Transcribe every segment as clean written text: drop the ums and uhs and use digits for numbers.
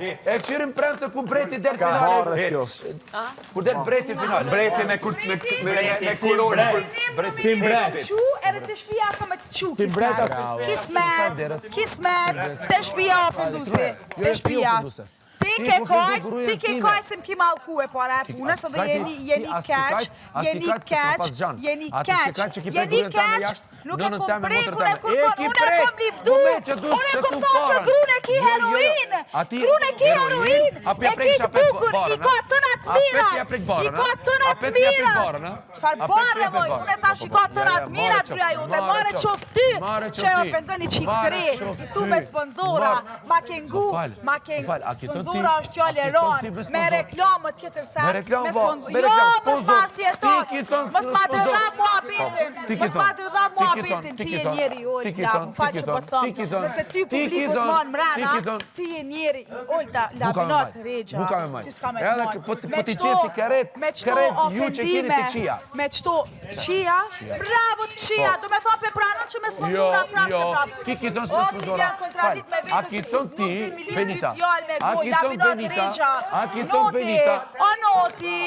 E këshirim prem të ku breti der finale. Kur der breti finale. Breti me kolorin. Tim bret. Edhe të shpia ka me të qu, kismet, të shpia ofendusi, të shpia. Ti ke koj se m'ki malkue para e punës, edhe jeni keq, nuk e kom prekur e kurkon, unë e kom livdu, unë e kom thonë që grune ki heroin, e ki të bukur, i ka tënat mira, Qfar barë moj, unë e thash i ka tënat mira të gruja jote, mare qof ty që e ofendoni qik të re, tu me sponsora, ma kengu, sponsora është fjallë e ronë, me reklamë tjetër sen, me sponsora, jo, mos marë si e tonë, mos ma dërda mua bitin, ti e njeri, ojta, më faqë që për thonë, nëse ty publikut mon mrena, ti e njeri, ojta, labinot, regja, ty s'ka me të mon, me qëto ofendime, me qëto këqia, bravo të këqia, do me thonë pe pranën që me sponsora prapë se prapë, ti kiton s'me sponsora, a kiton ti, Benita, a kiton Benita, Noti,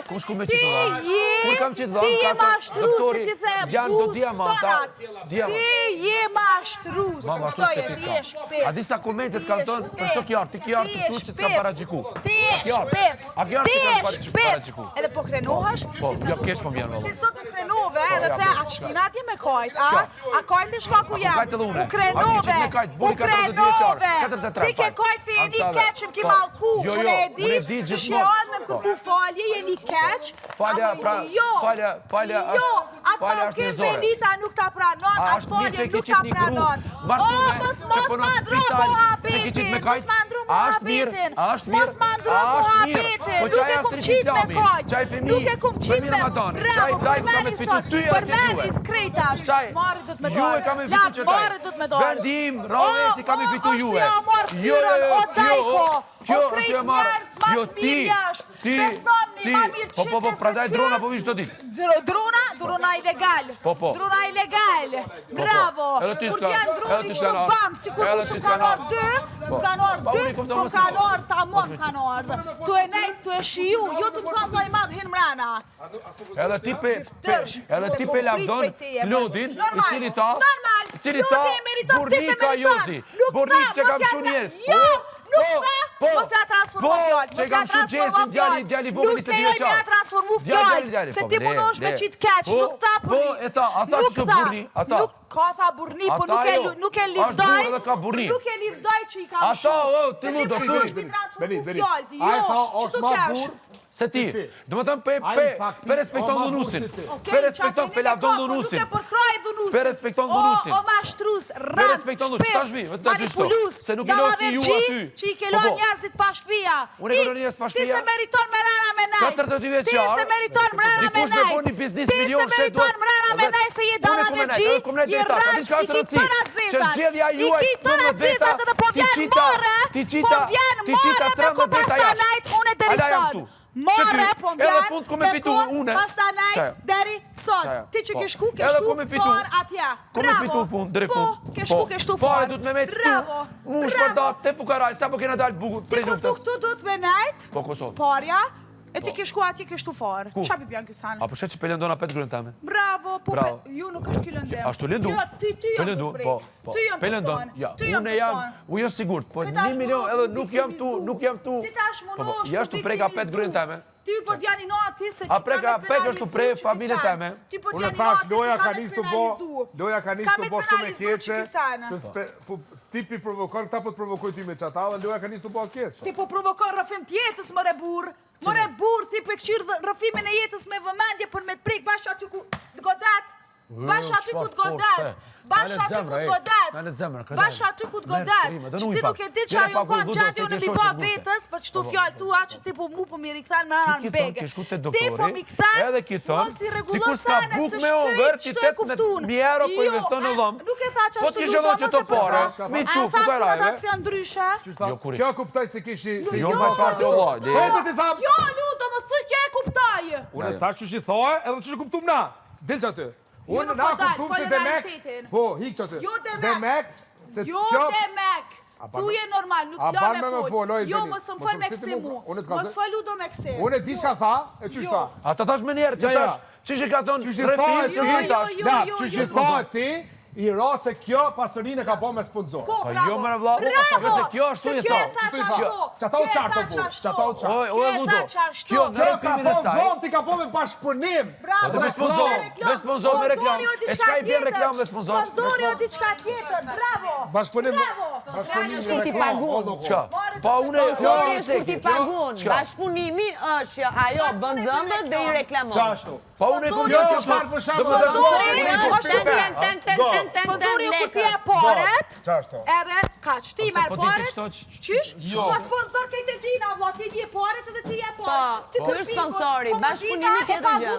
ku shku me qitë dhonë, kur kam qitë dhonë, ti je mashtru, si ti the boost tonat, ti je mashtru, s'kuptoje, ti je shpefs. A disa komentet kam tonë, për shto kjarë, ti kjarë të tu që t'kam paragjiku. Ti je shpefs, edhe po krenohash, ti sot u krenove, edhe the, a qëtina ti me kajt, a kajt e shka ku jam, u krenove, ti ke kajt se jeni keqëm ki malku, unë e di që shjeon me kërku falje, jeni keq, jo, ata ke Benita nuk ta pranon, as falje nuk ta pranon. O, mos ma ndro muhabetin, mos ma ndro muhabetin, nuk e kum qit me kajt, bravo, përmeni krejtash, marë du t'me dorë, vendim, Rovesi kam i fitu juve. O dajko, o krejt njerës ma të mirë jashtë, besomni ma mirë qitës e Po, pradaj drona po vishë do ditë. Drona ilegal, bravo, kur t'janë droni qdo bam, si kur që kanë orë dë, kur kanë orë tamon kanë orë, tu e nejtë, tu e shiju, ju të më thonë dhe i madhë hinë mrena. Edhe ti pe lavdon Lodin, i cili ta, burnika Jozi, burnik që kam shu njerës. Mos e a transformu fjallë, nuk te joj me a transformu fjallë, se ti punosh me qitë keq, nuk ta ka tha burni, po nuk e livdoj që i kam shumë, se ti punosh me transformu fjallë, jo, që tu kesh. Se ti, do më tëmë pe respekton dhunusin, pe respekton pe lavdon dhunusin, pe respekton dhunusin, o mashtrus, rans, shpefs, manipulus, dalaverqi, që i kelon njerëzit pa shpia, ti se meriton me rana me nej, ti se meriton me rana me nej, se je dalaverqi, je rans, i ki tënat zezat, edhe po vjen more me ko pastanajt, unë e deri sot. More, po mbjan, me kon pasanajt deri sot. Ti që ke shku for atja. Bravo. Po, ke shku for. Bravo. Mu shpërda, te fukaraj, sa po kena dalë bukur prej luftës. Ti po thuk tu du të me najt, Po Kosovë. parja, e ti ke shku atje ke shtu for. Qa pi pjanë kësane? A po shet që pe lëndona 5 grën teme? Bravo, po ju nuk është kjo lëndem. Ashtu lëndu? Jo, ti jam të prej. Ty jam të thonë. Unë jam, u jo sigurt, po 1 milion edhe nuk jam tu. Ti tash mundosh jashtu preka 5 grën teme. Ty po t'jani no ati se ti A preka 5 është të prej familje teme. Ty po Unë t'jani no thash, ati loja se ka ka me nisë të bo shumë e keqe, se tipi provokon, këta po të provokoj ti me qata, dhe loja ka nisë të bo keqe. Ti po provokon rëfim t'jetës, mëre burë, ti po e këshirë rëfimin e jetës me vëmendje për me t'prik, bashkë aty ku t'godat, bashkë aty ku t'godat, që ti nuk e di që ajo ka gjatë unë mi ba vetës për qëtu fjallë tua që ti po mu po mi rikëtan me nana në bege. Ti po mi këtan, mos i regullo sanet se shkrejt që të e kuftun. Nuk e tha që ashtu du do mos e përra. A tha për ata që janë ndryshe? Kjo kuptaj se kishi... Jo, ludo, mos të kjo e kuptaj. Unë thash që shi thoe edhe që shi kuptum na. Del që aty. Unë na kuptum se Demek... Po, hik që aty. Jo Demek... Jo Demek. Tu je normal, nuk t'la me fol. Jo, mos më fol me kësi mu. Mos folu do me kësi. Unë e di shka tha, e qysh tha? A të thash me njerë, që tash, që shi ka tonë rëfit, që shi tash. Që shi tha ti, i ra se kjo pasërinë ka po me sponsor. Po, bravo. Jo, mërë vla, se kjo është tu i tha. Që ta u qartë të burë, që ta u qartë. O, e Ludo, kjo në Kjo ka repimin e po saj. vëm, ti ka po me bashkëpunim. Bravo. Me sponsor, me reklam. E qka i bjen reklam me sponsor? Sponsori o diçka tjetër, bravo. Bashkëpunim. Shkur ti pagun. Qa? Pa une... Sponsori është kur ti pagun. Bashkëpunimi është që ajo bën dhëmbët dhe i reklamon. Qashtu. Pa une kom Jo, një shkar për shambë. Sponsori kur ti e paret, Qashtu. edhe ka që ti merë paret, qysh? Jo. Po sponsor kejtë e dina, vla, ti di e paret edhe ti e paret. Po, ky është sponsori, bashkëpunimi tjetër gjë.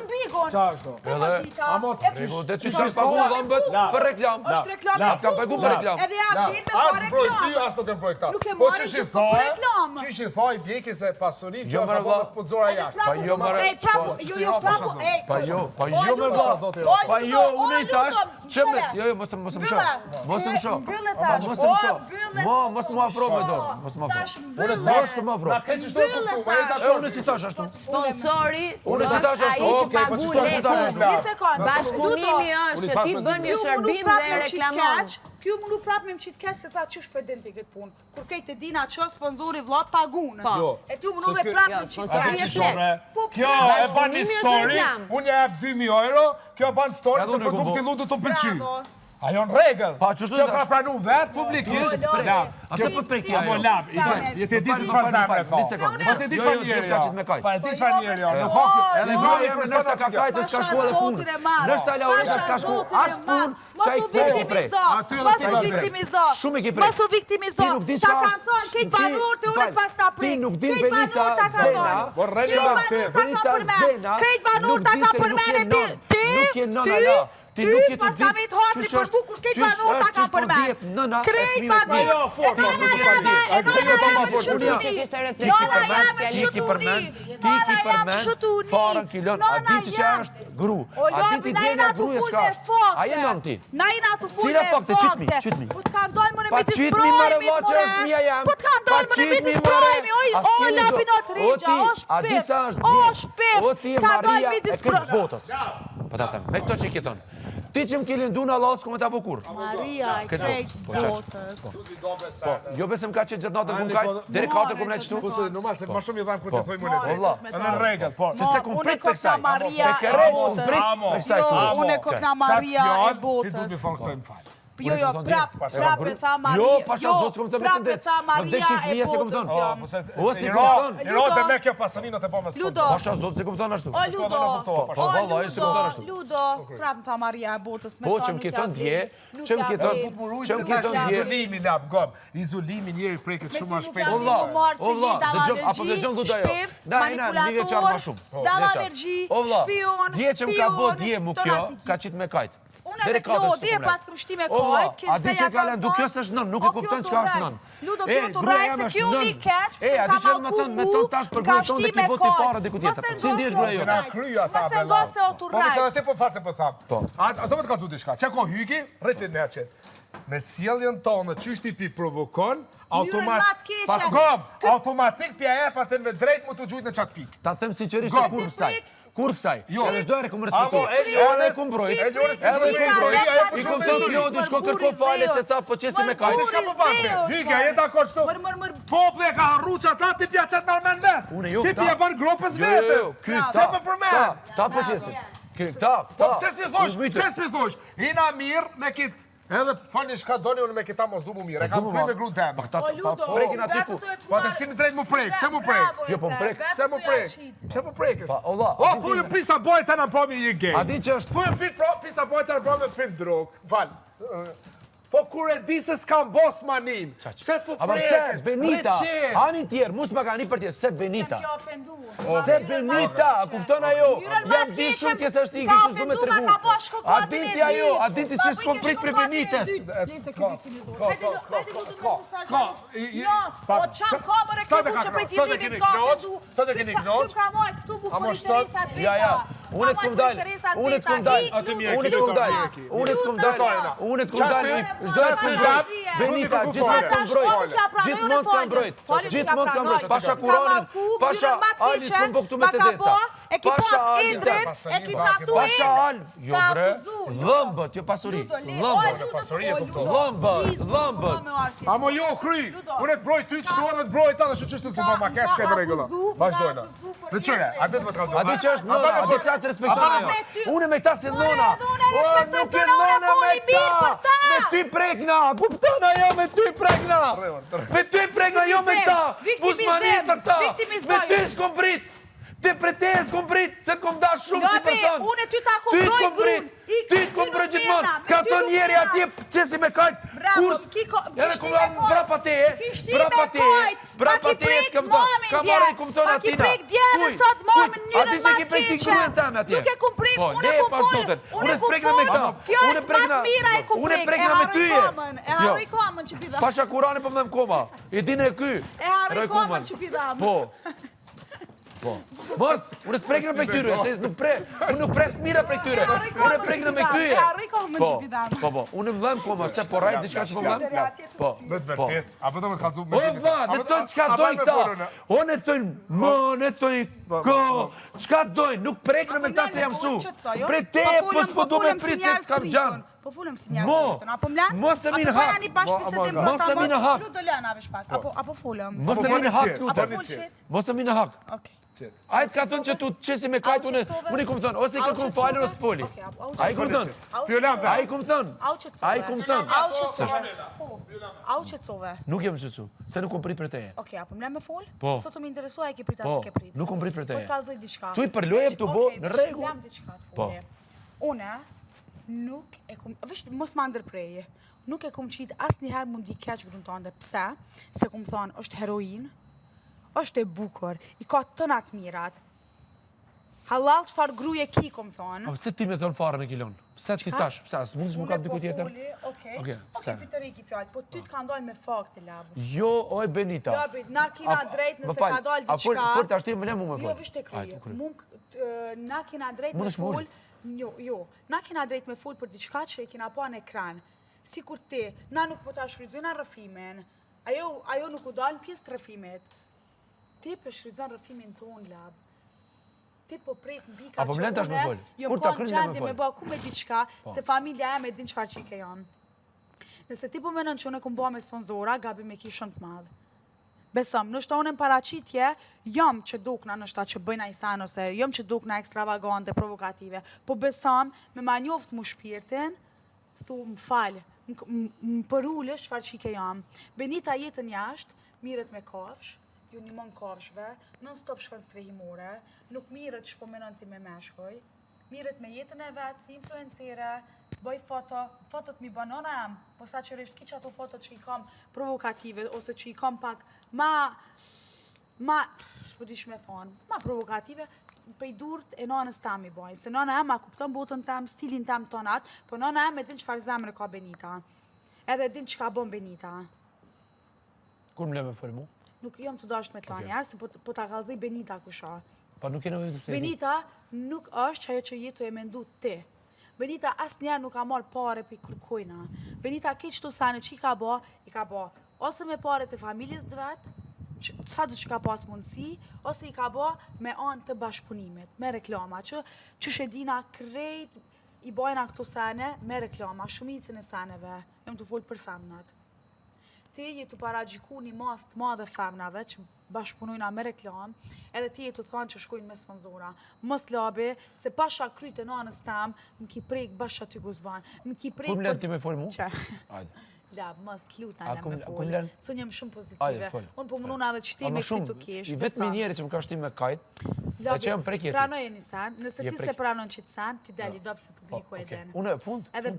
Qashtu. Dhe që që pagu dhëmbët për reklam. është reklam. Ka pagu për reklam. Edhe ja vjen me pa As broj ty, reklam. as nuk e projektat. Nuk e Po marrin që që po për reklam. Që shi tha i bjeki se pasurin kjo Jo, ka mërë po vlla. me sponsora Edhe jashtë. Pa jo, prapu, mërë, ej, prapu, jo, prapu, ej. Pa jo, O, me Ludo, vla. o, Pa jo, Ludo, une i o, tash, Ludo, që me... mshele. Jo, mos më shoh. Mos më shoh. Mbyllë thash. Mos më shoh. Mos më afro me dorë. Mos më afro. Tash mbyllë. Mos më afro. Na ke që shto kuptu, ma jeta E unë si tash ashtu. Sponsori Unë si tash është ai ashtu. që Okej, po pagu ç'është ashtu lekun. tash? Një sekundë. Bashkëpunimi është që ti bën një shërbim dhe e reklamon. Kjo më nuk prap me më qitë keq se tha ç'është për din ti këtë punë. Kur krejt e dina që sponsori vlla pagun. Po. E ti më nuk e prap me më qitë sponsori keq. është lek. Po, Kjo e ban një Bashkëpunimi është story, reklam. unë jep 2000 euro, kjo e ban story Ja, se unë e produkti kumbo. Ludo të pëlqy. Bravo. Ajo në regël. Pa, qështu Kjo ta- ka pranu vetë publikisht. Jo, Lab. A se po të prekti ajo? Po lab, je ti di se çfarë zemre ka. Po ti di çfarë njeri. Ka qit me kaj. Po e di çfarë njeri. Në Jo, fakt, Edhe jo, broja jo, jam nështë ka kajtë, s'ka shku edhe punë. Nështë ta Laureta s'ka shku as punë, Mos qaj u të prej. viktimizo. Aty edhe Mos ti u ka viktimizo. Shumë e ki prej. Mos u viktimizo. Ti nuk di Ta çfarë- kanë thonë këtë banorët e unë pas ta prit. Ti nuk din Këtë Benita banorët ta kanë Zena. thonë. Po rreni Këtë me banorët te. ta kanë Benita përmen. Zena Këtë banorët ta nuk di kanë se nuk përmen je e non. Nuk je non, ala. Ti nuk je të pas ka vetë hatri për bukur, këtë banorët ta kanë përmen. Këtë banorët. Jo, fort, E nana jame, e nana jame shëtuni. Kishte refleks Nana për jame vetë, Ti ki përmen, ti ki përmen, farën kilon, a di që që është gru. O A di lopi, ti na djena jena të gruja full s'ka me është. fakte. A je nëm ti? Na jena të full Cila me fakte? fakte. Qitmi. Po t'kan dojnë më në Pa miti qitmi, sprojmi, mare, vlla, që është mija jam. Po t'kan dojnë më në miti sprojmi, o lapi në të rigja, o A di sa shpif, është o djetë? shpif, O ti e t'kan dojnë Maria miti e këtë sprojmi. botës. Po ta them, me këto që keton. Ti që më ke lindu në Allah s'ku me ta bukur. Maria e krejt botës. Jo besëm ka që gjithë natën kum kaj, deri 4 kum në qëtu. Po se normal se më shumë i dhan kur të thoj më Po vlla. Edhe në rregull, po. Se se kum prit për kësaj. Maria Se ke e rejt, botës. prit për kësaj. Jo, unë e kokna Maria e Ti duhet botës. të thonë se më fal. Jo, jo, prap e tha Maria. Jo, pasha zotë s'kom të me prap e tendet. tha Më Maria vdeshin e fëmija se kom botës thonë. jam. Po se O, si Iro, kupton? Iro dhe me kjo pasaninë të po me Ludo. Pasha zotë se kupton ashtu. O Ludo, Po, valla, se kupton ashtu. Ludo, prap tha Maria e botës. Po, që më keton dje, që më keton dje. Izolimi lab gom. Izolimi njëri preket shumë më shpejt. O vlla, dëgjom, apo dëgjon Ludo ajo. Një veçar ma shumë. Dalavergji, O vlla, shpion, dje që më ka bo dje mu kjo, ka qitë me kajt. Unë e Klodi e pas këm shti me kajt, a di që ka lëndu, kjo s'është nën, nuk e kupton çka është nën. Ludo kjo të rajt, se kjo mi keq, E, se a ka di që me malku thënë, me tonë tash për ka grujë tonë dhe shti ki me voti para diku tjetër. kajt. Si ndihesh gruaja Na jote? kryu ata. Mos e ngose o të Po me çfarë rajt. ti po fat se po tham. Po. A do të ka diçka. Çka ka hyki? Rritin ne atë. Me sjelljen tonë çysh ti pi provokon, ma të keqe. Pa gom, automatik pja e patën me drejt mu të gjujt në çat pik. Ta them sinqerisht se kur kësaj. Kur kësaj. Jo. Edhe çdo herë kum respektuar. Amo, Eliones, Edhe kum brojt. Eliones, Edhe kum Eliones, brojt. Eliones, I kupton Klodi shko kërko fale se ta po qesi me kajt. Çka po vante? Hyke, je dakord çto? Mër. Populli e ka harruar çata ti pja çat normal vet. Unë jo, Ti ta. pja bën grupës Jo, vetes. ky Se po përmend. Ta po qesin. Ta. Po pse s'mi thosh? Pse s'mi thosh? Ina mirë me kit. Edhe falni çka doni unë me këta mos dumu mirë. E kam kry me gruan teme. O Ludo, prekin aty ku. Po të s'keni drejt mu prek, pse mu prek? Jo, po më prek. Pse mu prek? Pse mu prek? Pa, o vlla. O, fuju pisa bojë të në po mi një gej. A di që është Fuju pisa bojë të në po me pim drogë. Val. Po kur e di se s'kam bos manin. Pse po A prek? përse, Benita, anin tjerë, mu s'ma ka një për tjerë, se Benita. Kjo ofendu. Se Benita, kupton ajo, jam di shumë kjesë është i kështë du me të regu. A dinti ajo, a dinti që s'kom prit për Benites. Lese kjo viktimizuar. Hajde Ludo me musazh. Jo, po çam kamër e këtu që prej fillimit ka ofendu. Sa të keni knoç? Këtu ka mojt, këtu bu A mos policionistat Ja, ja. veta. Unë të kom dalë. Unë të kom dalë. Unë të kom dalë. Unë të kom dalë. Unë të kom dalë. Çdo të kom dalë. Benita, gjithmonë kam mbrojt. Gjithmonë kam mbrojt. Gjithmonë kam mbrojt. Pasha Kuranin, pasha Ali s'kom po këtu me të deca. E ki pas Indrin, e ki tratu Pasha Indrin. Ali, jo bre. Dhëmbët, jo pasuri. Dhëmbët. Amo jo, kry! Unë të broj ty, qëtë orë të broj ta dhe që se ma kesh ka e të regulla. Vazhdojna. Dhe qëre, a dhe të më të kalzona? A di që është nona, a di që atë respektojnë jo. Unë me ta si nona. Nuk e nona me ta. Me ty prekna, kuptona jo me ty prekna. Me ty prekna jo me ta. Busmani për ta. Me ty s'kom prit. Te pretez kom prit, se t'kom dash shumë si person. Unë e ty ta kom brojt grun. Ty t'kom brojt gjithmonë. Ka të njeri atje qesi me kajt. Kurs. Edhe kom dalë brapa te e. Brapa te e t'kam tonë. Ka marrë i kom tonë atina. Ma ki prek djene sot momin njërën Ati që ki prek t'i gruen teme atje. Nuk e kom prek, unë e kom folë. Unë e kom folë. Fjallët matë mira e kom prek. E harroj komën. E harroj komën që pida. Pasha Kurani po më dhem koma. I dine e ky. E harroj komën që pidam. Po. Po. Mos, unë s'prekna me këtyre, se unë nuk pres mira për këtyre. Unë e prekna me këtyre. Harroj komën që pidam. Po. Unë më dhem koma, se po rajt diçka që po më dhem. Po. Me të vërtet, apo do me të kalzu me O, va, në tojnë qka dojnë ta. O, në tojnë më, në tojnë ko. Qka dojnë, nuk prekna me ta se jam su. Pre te, po du me prit se t'kam gjanë. Po fulëm si njerës të rritën, apo mlanë? Mos e minë hak. Mos e minë hak. Lu do lënë avish pak, apo fulëm. Mos e minë hak. Apo full qit. Mos e minë hak. Ajtë ka thonë që tu qesi me kajtë unë i kumë thonë, ose i ka kumë falën ose foli. A i kumë thonë. A i kumë thonë. A i kumë thonë. Au qëtësove. Nuk jem qëtësu, se nuk kumë prit për teje. Oke, apo mle me fol? Po. Sot të më interesua e ke prit asë ke prit. Nuk kumë prit për Po teje. të kalzoj diçka. Tu i përlojë të bo në regu. Jam diçka të folje. Une, nuk e kumë, vështë mos më ndërpreje, nuk e kumë qitë asë njëherë mundi keq gruntonde. Pse? Se kumë thonë, është heroin, është e bukur, i ka tënat mirat. Halal qëfar gruje ki, kom thonë. Se ti me thonë farën e kilon? Pse ti tash? Pse, së mundës më kap diku tjetër? Oke, Peter i ki fjallë, po ty t'ka ndojnë me fakti, labë. Jo, oj Benita. Jo, na kina drejt nëse ka dojnë diqka. A fort ashtu me ne mu me Jo, fol. vishte kryje. Na kina drejt me full. Jo, na kina drejt me full për diqka që e kina po në ekran. Si kur ti, na nuk po ta shfrydzojna rëfimin. Ajo nuk u dalë pjesë të rëfimit. Ti për shfrydzon rëfimin tonë, labë. Ti po prejk mbi ka që une, jo më konë gjendje me bëha ku me diqka, se familja e me din qëfar që i ke janë. Nëse ti po menon që une këmë bëha me sponsora, gabi me kishën të madhë. Besëm, nështë unë në paracitje, jam që dukna nështë ta që bëjna i sanë, ose jam që dukna ekstravagante, provokative, po besëm, me ma njoftë mu shpirtin, thu më falë, më përullësh qëfar që i ke janë. Benita jetën jashtë, miret me kafsh, ju një mën kafshve, non-stop shkën strehimore, nuk mirët që po menon ti me meshkoj, mirët me jetën e vetë, si influencere, bëj fotot mi banona jam, po sa qërisht ki që ato fotot që i kam provokative, ose që i kam pak ma, s'po dish me thonë, ma provokative, prej durët e nanës tam i bojnë, se nana ma kupton botën tam, stilin tam tonat, po nana e din qëfar zemre ka Benita, edhe din që ka bon Benita. Kur më le me folë mu? Nuk jam të dasht me të lani, se po ta kalzoj Benita kusha. Pa nuk e në vëjtë se Benita nuk është që ajo që jetu e mendu ti. Benita asë njerë nuk ka marrë pare për i kërkojna. Benita ke qëtu sani që i ka ba, ose me pare të familjes të vetë, sa du që ka pas mundësi, ose i ka ba me anë të bashkëpunimit, me reklama, që shedina krejt i bojna këto sene me reklama, shumicin e seneve, jam të folë për femnat. Ti jetu paragjiku një mas të madhe femnave që bashkëpunojna me reklam, edhe ti jetu thonë që shkojnë me sponsora. Mos labi, se pasha kryt e nanës tam, më ki prejk basha ty guzban. Kur më lërë ti me folë mu? Që? Ajde. Lab, mos t'luta në me folë. lërë? Së njëm shumë pozitive. Unë po mënuna edhe që ti me këtu kesh. I vetë njeri që më ka shtim me kajt, e që jam prek jeti. Pranoj e një sen, nëse ti se pranon që të sen, ti deli dopë se publiku e den. Unë e fund? Edhe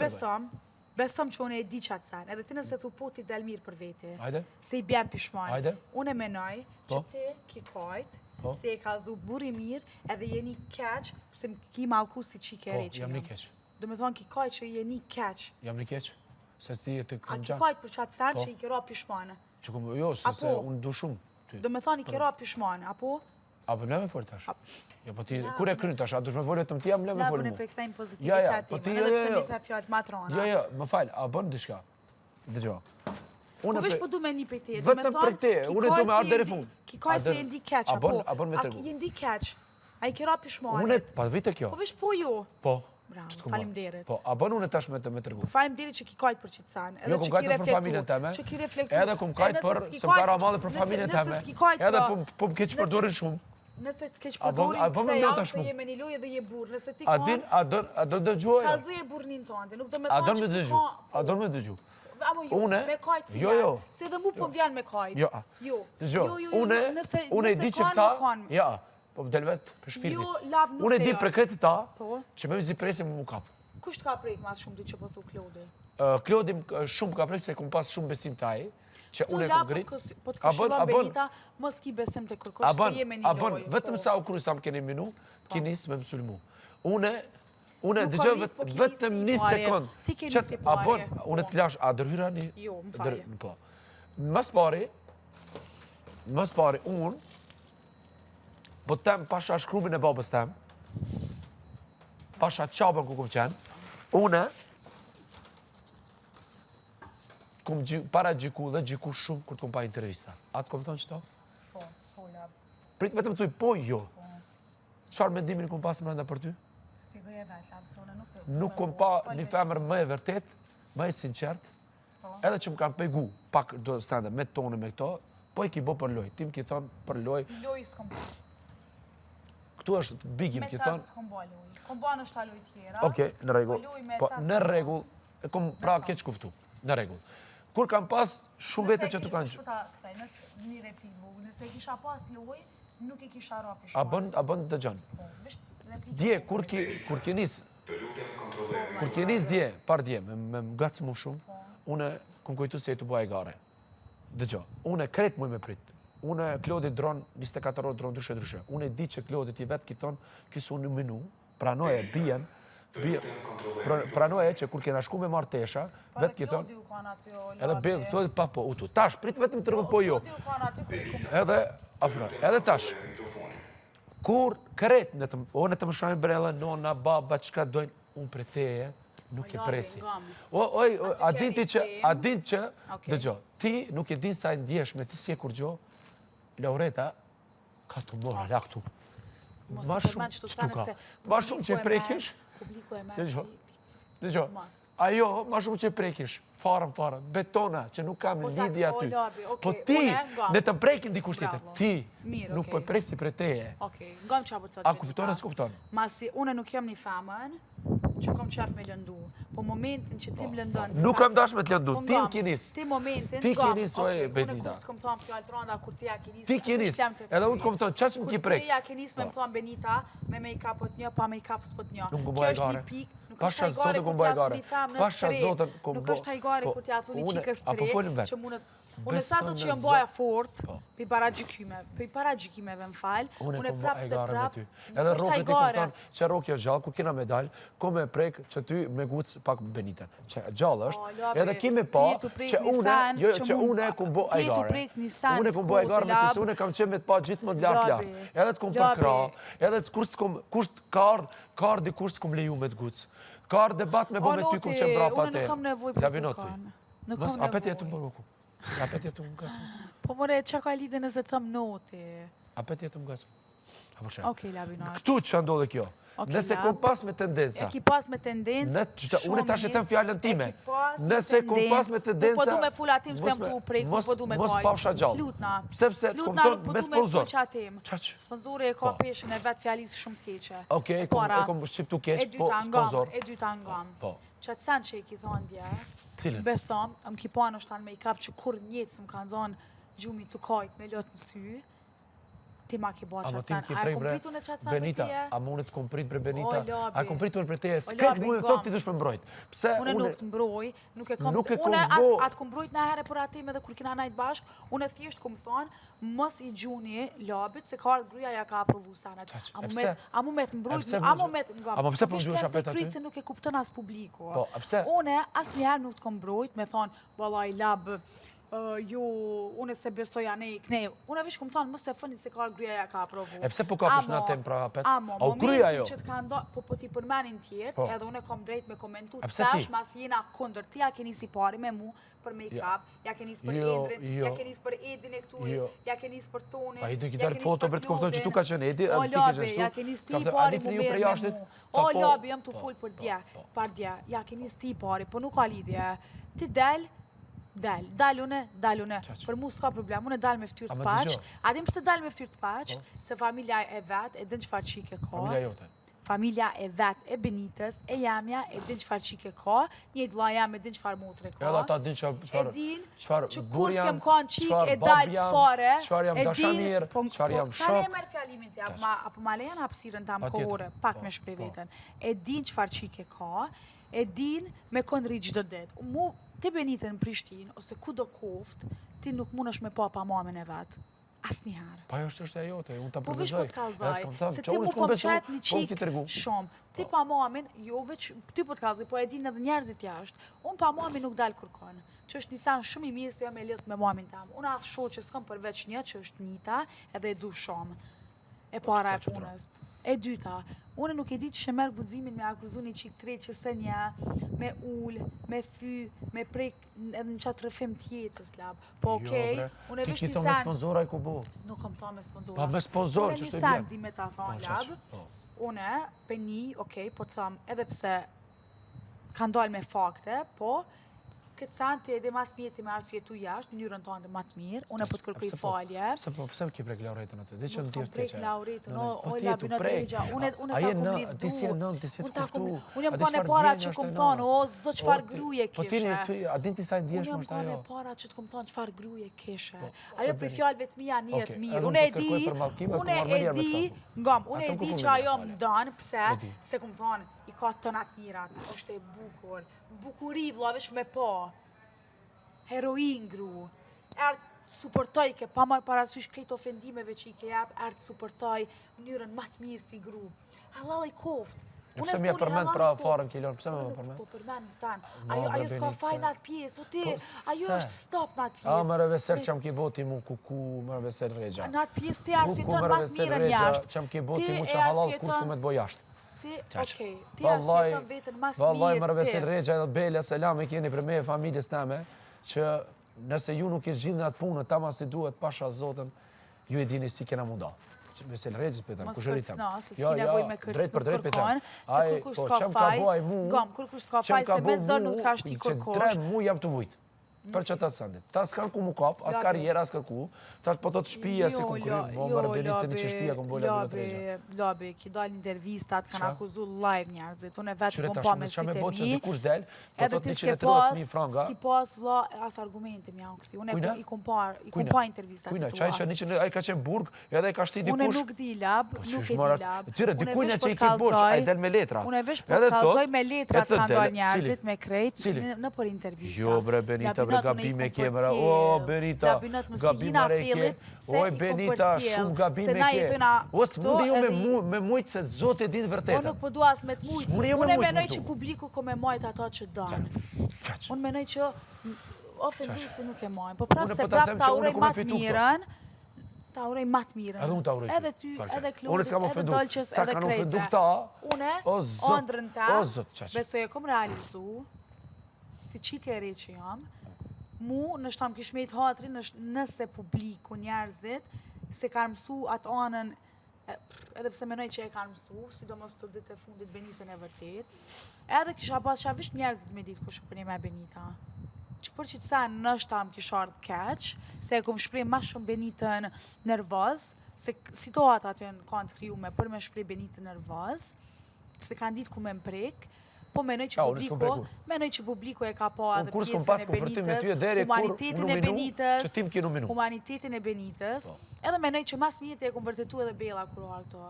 besom që unë e di qatë sen, edhe ti nëse thu po ti del mirë për vete, Ajde. se i bjen pishman. Ajde. Unë e menoj që ti ki kajt, se e kalzu buri mirë, edhe jeni keq, se më ki malku si që i kere që jam një keq. Do me thonë ki kajt që jeni keq. Jam një keq? Se ti e të A kam ki gjanë? kajt për qatë sen që i kera pishmane. Që kom, jo, se Apo? unë du shumë. Do me thonë i kera pishmane, apo? Apo më me fol tash. Jo, po ti kur e kryen tash, a do të më volë vetëm ti, më le me fol. Ne përkthejmë pozitivitetin. Edhe pse mi the fjalë matrona. Jo, më fal, a bën diçka? Dëgjoj. Po vesh po du me një për te, du me Vetëm për te, unë du me ardë deri fund. Ki kaj se jendi keq, apo? A bën me tregu. Jendi keq. A i kira pishmarit. Unë, pa vite kjo. Po vesh po jo. Po. Bravo, falim derit. Po, a bën unë tash me tregu. Falim derit që ki kajt për qitësan. Jo, kum kajt për familjen teme. Që ki reflektu. Edhe kum kajt për, se më kara madhe për familjen teme. Edhe po më keq përdorin shumë. Nëse të keq përdorin, këthe javë se je me një lojë dhe je burë. Nëse ti ka... A do dëgjoj? Ka dhe je burnin të ande. Nuk do me thonë që ti ka... A do me dëgju. Amo jo, me kajt si jasë. Se dhe mu po më vjen me kajt. Jo. Dëgjoj, une i di që këta... Ja, po më del vetë për shpirtin. Jo, lab nuk Une i di për kretë ta, Po. që me vizi presi më mu kapë. Kusht ka prejk mas shumë di që po thu Klodi? Klodi shumë ka prejk se kum pas shumë besim taj, që une e kum gritë. Po të këshillon Benita, mos ki besim të kërkosh se jeme një lojë. Vetëm sa u kuru sa më keni minu, ki nisë me mësulmu. Une dëgjoj vetëm një sekund. Ti ke nisi pare. Une të lash, a dërhyra një? Jo, më falje. Po. Mas pari, unë, po tem pasha shkrumin e babës tem, pasha qabën ku kum qenë, une, kum para gjiku dhe gjiku shumë kur të kum pa intervista. A të kom thonë qëto? Po, lab. Prit vetëm të tuj, po jo. Qfarë mendimin kum pasë mërënda për ty? Spikoj e vetë, lab, se une Nuk kom pa një femër më e vërtet, më e sinqert, edhe që më kam pegu, pak do stande, me tonë me këto, po i ki bo për loj. Tim ki thonë për loj. Loj s'kom bo. Këtu është bigim ki thonë. Me tas s'kom bo loj. Kom bo në shta loj tjera. Okej, në regull. Po, në regull, e kom pra keq kuptu. Në regull. Kur kam pas shumë vete që të kanë që. Nëse një repliku, nëse e kisha pas loj, nuk e kisha rapi A bën të gjënë. Dje, kur ki nis, dje, par dje, me më gacë mu shumë, une kum kujtu se e të bua e gare. Dëgjo, une kret muj me prit. Une Klodi dron, 24 orë dron dryshe. Une di që Klodi ti vetë ki thonë, kisë unë minu, pranoje, bijen, pranoje që kur kena shku me martesha, vetë ki thonë, edhe bedhë, të edhe pa po, utu. Tash, prit vetëm të rëgën po jo. Edhe tash, kur kret, o në të më shajnë brella, nona, baba, qka dojnë, unë për teje, nuk e presi. A din që, dëgjo, ti nuk e din sa e ndjesh me ti si e kur gjo, Laureta, ka të mora, la këtu. Ma shumë që tu ka. Ma shumë që e prekish. Dëgjo, ajo, ma shumë që e prekish. Farën, betona, që nuk kam lidhja ty. Po ti, ne të prekin dikush tjetër. Ti, nuk po e presi për teje. A kupton e s'kupton? Masi, une nuk jam një famën, që kom qef me lëndu. Po momentin që ti më lëndon... Nuk kam dash me të lëndu, ti më kinis. Ti momentin, ti kinis, oj, Benita. Une kus t'kom thonë fjallë tranda, kur ti ja kinis... Ti kinis, edhe unë t'kom thonë, qa që më ki prek? Kur ti ja kinis me më thonë Benita, me make-up pot një, pa make-up s'pot një. Nuk më bëj gare. Nuk është hajgare kur t'ja thuni famnës tre. Nuk është hajgare kur t'ja thuni qikës tre, që mundet... Unë sa të që jëmë boja fort, për i para gjykimeve më falë, unë prapë se prapë, edhe rokët i kom thonë që rokë jo gjallë, kur kena medalj, ko me prek që ty me gucë pak Benita. Që gjallë është, edhe ki me pa që une kum bo ajgare. Une kum bo ajgare me ty, se une kam qenë me të pa gjithë më të lartë. Edhe të kum përkra, edhe të kusht kar dikush të kum leju me të gucë. Kar debat me bo me ty kum qenë brapa te. Apet jetu më roku. Apet jetu më gacmë. Po more, që ka lidhe nëse thëmë noti? Apet jetu më gacmë. Okej, labinat. Këtu që ndodhe kjo. Nëse kom pas me tendenca. E ki pas me tendenca. Unë ta shetem fjallën time. Nëse kom pas me tendenca. Po du me full atim se jam të u prejk, po du me kajt. Mos pafsha gjallë. Flutna. Sepse kom tonë me sponsor. Sponsori e ka peshen e vetë fjallisë shumë të keqe. Okej, e kom shqiptu keq, po sponsor. E dyta ngam. Qatë sen që i ki thonë dje, cilën? Besom, më ki pa në shtanë make-up që kur njëtë së më kanë zonë gjumi të kajt me lotë në sy, ti ma ki ba qatë sen. A e kompritu në qatë sen për tije? A më unë të komprit për Benita? A e kompritu në për tije? S'ket mu e thot ti dush me mbrojt. Unë nuk të mbroj, nuk e kom... Unë atë kom mbrojt në herë për atim edhe kur kina najtë bashk, unë e thjesht kom thonë, mos i gjuni labit, se ka ardhë gruja ja ka aprovu sanat. A mu me të mbrojt, a mu me të nga... A mu pse për gjusha për të aty? Se nuk e kuptën as publiku. Po, a pse? Unë as njerë nuk të kom mbrojt, me thonë, vallaj lab, unë se besoja ne i knej. Unë vesh këmë thonë, mëse fëni se ka gruaja ka aprovu. E pse po ka përshna tem pra apet? Amo, momentin që të ka ndo, po ti përmenin tjertë, edhe unë kom drejt me komentu, tash mas jena kundër, ti ja ke nisi pari me mu për make-up, ja ke nisi për Edrin, ja ke nisi për Edin e këturi, ja ke nisi për Tonin, ja ke nisi për Klodin, o Labi, ja ke nisi ti pari mu merë me mu. O Labi, jam të full për dje, ja ke nisi ti pari, po nuk ka lidhje. Ti dal une, për mu s'ka problem, une dal me ftyrë të paq, adim pse dal me ftyrë të paq, se familja e vet, e din çfarë çike ka. Familja jote? Familja e vet, e Benitës, e jamja, e din çfarë çike ka, njëjtë vlla jam e din çfarë motre ka. Edhe ata din çfarë. E din që kur s'jam kanë çik e dal të fare, çfarë jam dashamir, çfarë jam shok. Tani e merr fjalimin ti, apo ma lejon hapësirën tam kohore, pak me shpreh veten. E din çfarë çike ka, e din me kondri çdo ditë. Mu ti Benitën në Prishtinë, ose ku do koft, ti nuk mundesh me pa mamin e vetë. Asnjëherë. Pa është e jote, unë ta përgëzoj. Po veç po të kallzoj, se ti mu po më qajt një qik shumë. Ti pa mamin, jo veç, ti po të kallzoj, po e din edhe njerëzit jashtë. Unë pa mamin nuk dalë kërkon. Që është një san shumë i mirë se jo me lidhë me mamin tam. Unë asë shoh që s'kam përveç një, që është Nita, edhe e du shumë. E para e punës. E dyta, unë nuk e di që merë guximin me akuzu një qik tre që se një, me ullë, me fy, me prek edhe në qatë rëfim tjetës, lab. Po okej, unë e vish një san... Ti me sponsora i ku bo? Nuk kom tha me sponsora. Pa me sponsor, që shtë e vjetë? Unë e një san di me ta thonë, lab. Unë, për një, okej, po të thamë, edhe pse ka ndalë me fakte, po... Këtë sanë ti edhe mas mirë ti me arsjetu jashtë, në njërën tonë dhe matë mirë, unë e po të kërkuj falje. Pse më ki prek lauretën aty? Dhe që në tjeshtë prek lauretën, o labinat e regja, unë ta kom livdu. Unë jem kone para që kom thonë, o zë qëfar gruje kishe. A din ti sa ndjesh më shtë ajo? Unë jem kone para që të kom thonë qëfar gruje kishe. Ajo për fjallëve të mija njët mirë. Unë e di që ajo më danë, pse, se kom thonë, i ka tënat mirat, është e bukur. Bukuri, vla, vesh me pa. Heroin, gru. Ertë supportoj ke, pa ma parasysh krejt ofendimeve që i ke jap, ertë supportoj mënyrën matë mirë si gru. Halal i koft. Pse më përmend pra farën kilon, pse më përmend? Po përmend insan. Ajo s'ka faj në atë pjesë, o ti, ajo është stop në atë pjesë. A, më rëveser që më ki boti mu kuku, më rëveser regja. Në atë pjesë ti arsiton matë mirën jashtë. Që më ki boti mu që halal kur s'ku me të boj jashtë. Okej, ti arsiton vetën mas mirë ti. Vallaj, më rëveser regja edhe Bela, selam e keni për me e familjes teme, që nëse ju nuk i gjithë në atë punë, ta ma si duhet pasha zotën, ju e dini si kena munda. Vesel Regjës për tëmë, kushëritëm. Mos kërcna, se s'ki nevoj me kërcnu kërkon, se kërkush s'ka faj, gom, kërkush s'ka faj, se me zërë nuk ka shti kërkosh. 3 mu jam të vujtë, për që të sëndit. Ta s'kan ku mu kap, as karriera, as kërku, ta po të të shpija si ku krymë, mo më rëbenit se një që shpija ku mbole në të regja. Labi, ki dalë intervistat, kanë akuzu live njerëzit, unë e vetë kom pa me si të mi, edhe ti s'ki pas vla as argumente mi janë këthi, unë i kom pa intervistat të tua. Qaj që a i ka qenë burg, edhe i ka shti dikush. Unë nuk di lab, nuk e di lab. Tyre, dikujnë që i ki burg, a i del me letra. Unë e vesh për të kalzoj me letra të kanë dalë njerëzit me krejt në për intervistat. Jo bre, Benita, bre gabime ke, bre. O, Benita, gabime re ke. Oj, Benita, shumë gabime ke. O, s'mundi ju me mujtë se Zotë e dinë vërtetën. Unë nuk po duas me të mujtë. Unë e menoj që publiku ko me majtë ata që danë. Unë menoj që ofendu se nuk e majnë. Po prapë se prapë ta urej matë mirën. Ta urej matë mirën. Edhe unë ta urej. Edhe ty, edhe Klodit, edhe Dolqës, edhe Krejtve. Une, ondrën ta, besoj e kom realizu, si qike e re që jam, mu nështë tam kishmejt hatri nëse publiku njerëzit, se kanë mësu atë anën, edhe pse menoj që e kanë mësu, sidomos të ditë e fundit Benitën e vërtet, edhe kisha pas shavisht njerëzit me ditë ku shpërni me Benita. Që për që të sa nështë tam kisha ardhë keq, se e kom shprej ma shumë Benitën nervoz, se situata aty në kanë të kriju me për me shprej Benitën nervoz, se kanë ditë ku me mprek, po menoj që publiku e ka pa edhe pjesën e Benitës, humanitetin e Benitës, edhe menoj që mas mirë të e kom vërtetu edhe Bela kur arë këto.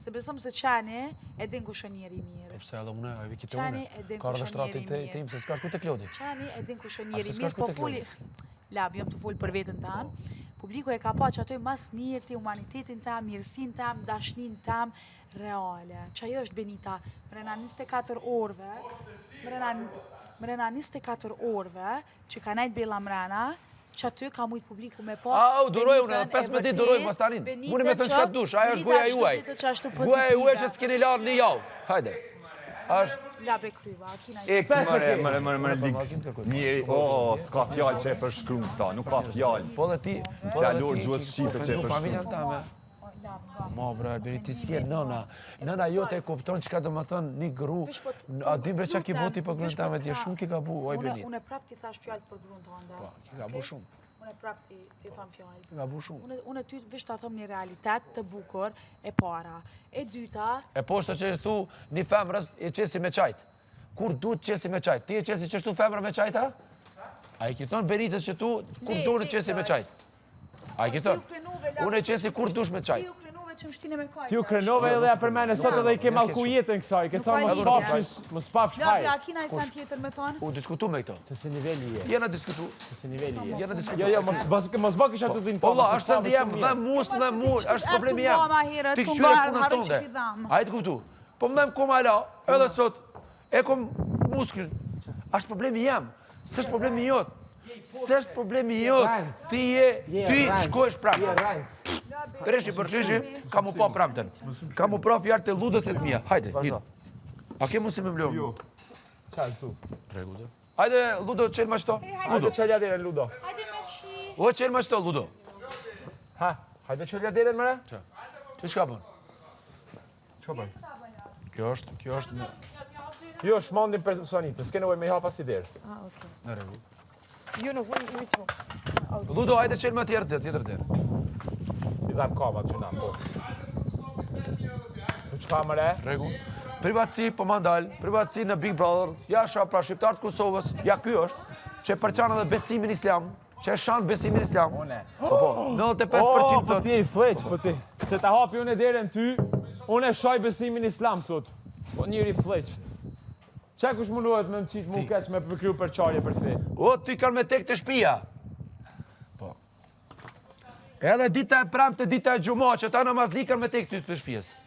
Se besom se Qani e din ku shë njeri mirë. Pse edhe une, a i vikite une, ka rëdhe shtrati të im, se s'ka shku të Klodi. Qani e din ku shë njeri mirë, po fulli, lab, jam të full për vetën tamë, publiku e ka pa që atoj mas mirë ti, humanitetin tamë, mirësin tamë, dashnin tamë, reale. Që ajo është Benita, mrena 24 orëve, mrena 24 orëve, që ka najtë Bela mrena, që aty ka mujtë publiku me po. Au, duroj unë, 15 ditë duroj mastarin. Mune me thënë qka dush, aja është goja juaj. Goja juaj që s'keni larë një javë. Hajde. Labe kryva, akina i Ek, mëre liks. Njeri, s'ka fjallë që e përshkru këta, nuk ka fjallë. Po dhe ti... Fjallur gjuhës Shqipe që e përshkru. Ma bre, Alberi, ti si e nëna. Nëna jo te kupton që ka do më thënë një gru. A dim bre qa ki boti për grunë tame, ti e shumë ki ka bu, oj Benit. Unë e prap ti thash fjallët për grunë të anda. Po, ki ka bu shumë. Unë e prap ti tham fjallët. Ki ka bu shumë. Unë ty vish ta thëm një realitet të bukur e para. E dyta... E poshtë që e thu një femrës e qesi me qajtë. Kur du të qesi me qajtë? Ti e qesi qështu femrë me qajtë, ha? A i kiton Benitës që tu, kur du në qesi me qajtë? A i kiton? Unë e qesi kur dush me qajtë. Ti u krenove edhe ja përmene sot edhe i ke malku jetën kësaj, ke thonë më spafsh hajë. Labi, a kina i sen tjetër me thonë? U diskutu me këto. Se se nivelli je. Jena diskutu. Se se nivelli je. Jena diskutu. Jo, mos bë kisha të dhinë Po, Allah, është të ndijem dhe mus, është problemi jam. Ti këqyre punën tonde. Hajtë kuptu. Po më kom ala, edhe sot, e kom musklin. Është problemi jam. S'është problemi jot. S'është problemi jot. Ti shkojsh pramë. Treshi për treshi, ka mu pa pramëtën. Ka mu pra fjarë të ludës e të mija. Hajde, hinë. A ke mu si me mbljohë? Jo. Qas tu? Tregu dhe. Hajde, Ludo, qelë ma qëto. Hajde qelja dire, Ludo. Hajde me fshi. O, qelë ma qëto, Ludo. Ha, hajde qelja dire, mëre? Qa? Që shka bën? Që bën? Kjo është në... Jo, shmandin personitë, s'ke nevoj me i hapa si dirë. Në regu. Ju nuk vënë i që. Ludo, hajde qelë ma tjetër der. I dham kamat që na, po. Në qka mëre? Regu. Privatësi, po mandal, privatësi në Big Brother, jasha pra shqiptarët Kosovës, ja ky është, që e përqanë edhe besimin islam, që e shanë besimin islam. Po, 95% po ti e i fleq, po ti. Se ta hapi unë e deren ty, unë e shaj besimin islam, thot. Po njëri fleqt. Qa kush mundohet me më qitë mu keq me përkryu përqarje për fe? O, ty kanë me tek të shpia. Po. Edhe dita e pramë të dita e gjuma, që ta namazli kanë me tek të shpijes.